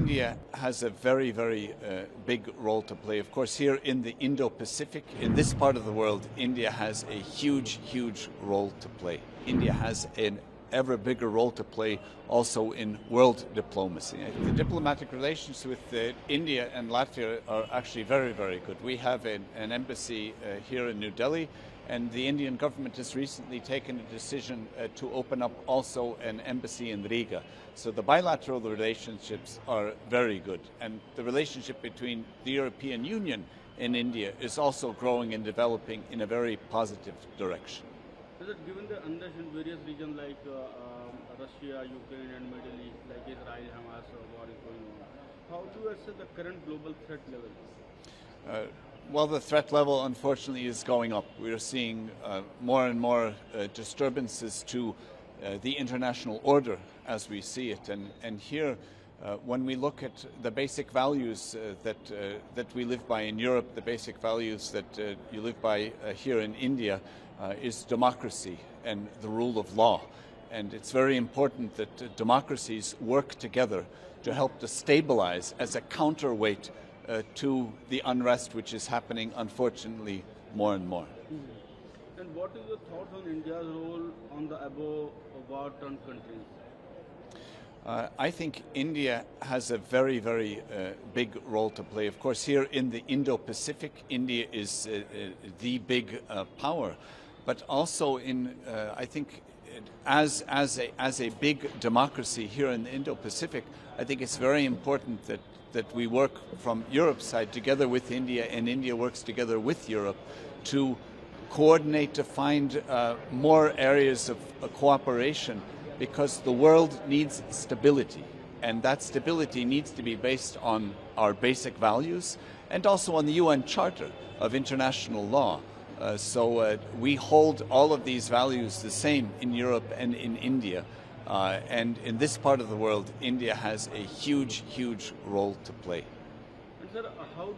India has a very big role to play. Of course, here in the Indo-Pacific, in this part of the world, India has a huge role to play. India has an ever bigger role to play also in world diplomacy. The diplomatic relations with India and Latvia are actually very good. We have an embassy here in New Delhi, and the Indian government has recently taken a decision to open up also an embassy in Riga. So the bilateral relationships are very good, and the relationship between the European Union and India is also growing and developing in a very positive direction. Given the unrest in various regions like Russia, Ukraine and Middle East, like Israel, Hamas war is going on, how do you assess the current global threat level? Well, the threat level, unfortunately, is going up. We are seeing more and more disturbances to the international order as we see it. And here, when we look at the basic values that we live by in Europe, the basic values that you live by here in India, is democracy and the rule of law. And it's very important that democracies work together to help to stabilize as a counterweight to the unrest which is happening, unfortunately, more and more. Mm-hmm. And what is your thoughts on India's role on the above war-torn countries? I think India has a very big role to play. Of course, here in the Indo-Pacific, India is the big power, but also in, I think, as a big democracy here in the Indo-Pacific, I think it's very important that we work from Europe's side together with India, and India works together with Europe to coordinate to find more areas of cooperation, because the world needs stability, and that stability needs to be based on our basic values and also on the UN Charter of International Law. So we hold all of these values the same in Europe and in India. And in this part of the world, India has a huge role to play. And sir, how do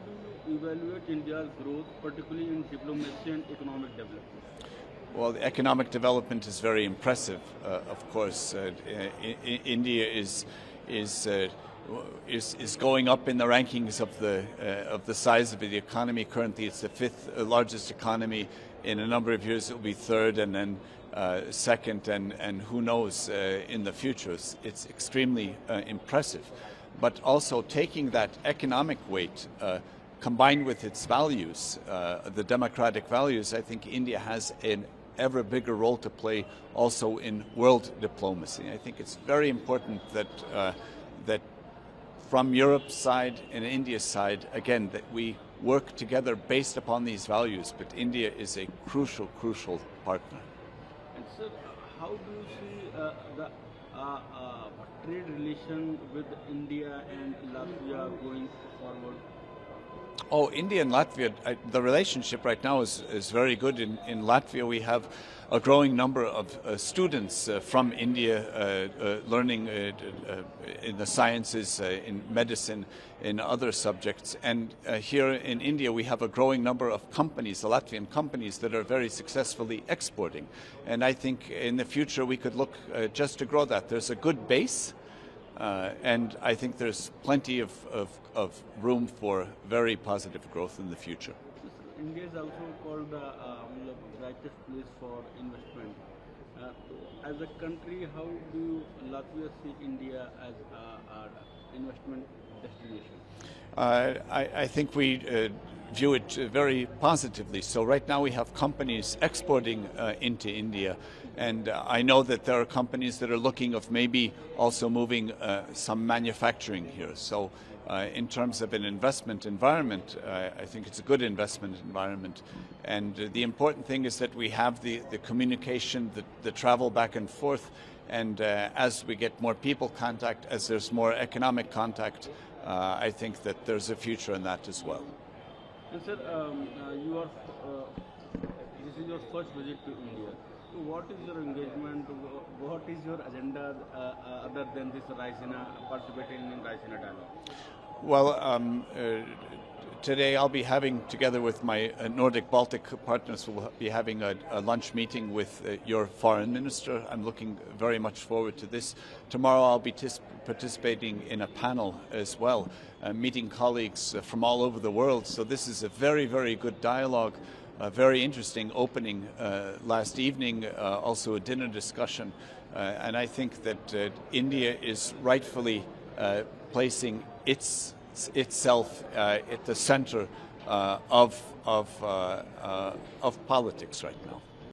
you evaluate India's growth, particularly in diplomacy and economic development? Well, the economic development is very impressive. Of course, India is going up in the rankings of the size of the economy. Currently, it's the fifth largest economy. In a number of years, it will be third, and then second, and who knows in the future. It's extremely impressive. But also taking that economic weight, combined with its values, the democratic values, I think India has an ever bigger role to play also in world diplomacy. I think it's very important that from Europe's side and India's side, again, that we work together based upon these values, but India is a crucial partner. And sir, how do you see the trade relation with India and Latvia going forward? Oh, India and Latvia, the relationship right now is very good. In Latvia, we have a growing number of students from India learning in the sciences, in medicine, in other subjects. And here in India, we have a growing number of companies, the Latvian companies, that are very successfully exporting. And I think in the future, we could look just to grow that. There's a good base. And I think there's plenty of room for very positive growth in the future. India is also called the brightest place for investment. As a country, how do Latvia see India as an investment destination? I think we view it very positively. So right now we have companies exporting into India, and I know that there are companies that are looking of maybe also moving some manufacturing here. So in terms of an investment environment, I think it's a good investment environment. And the important thing is that we have the communication, the travel back and forth, and as we get more people contact, as there's more economic contact, I think that there's a future in that as well. And sir, this is your first visit to India. So what is your engagement? What is your agenda other than this Raisina, participating in Raisina Dialogue? Well, today I'll be having, together with my Nordic-Baltic partners, we'll be having a lunch meeting with your foreign minister. I'm looking very much forward to this. Tomorrow I'll be participating in a panel as well, meeting colleagues from all over the world. So this is a very, very good dialogue, a very interesting opening last evening, also a dinner discussion. And I think that India is rightfully placing itself at the center of politics right now.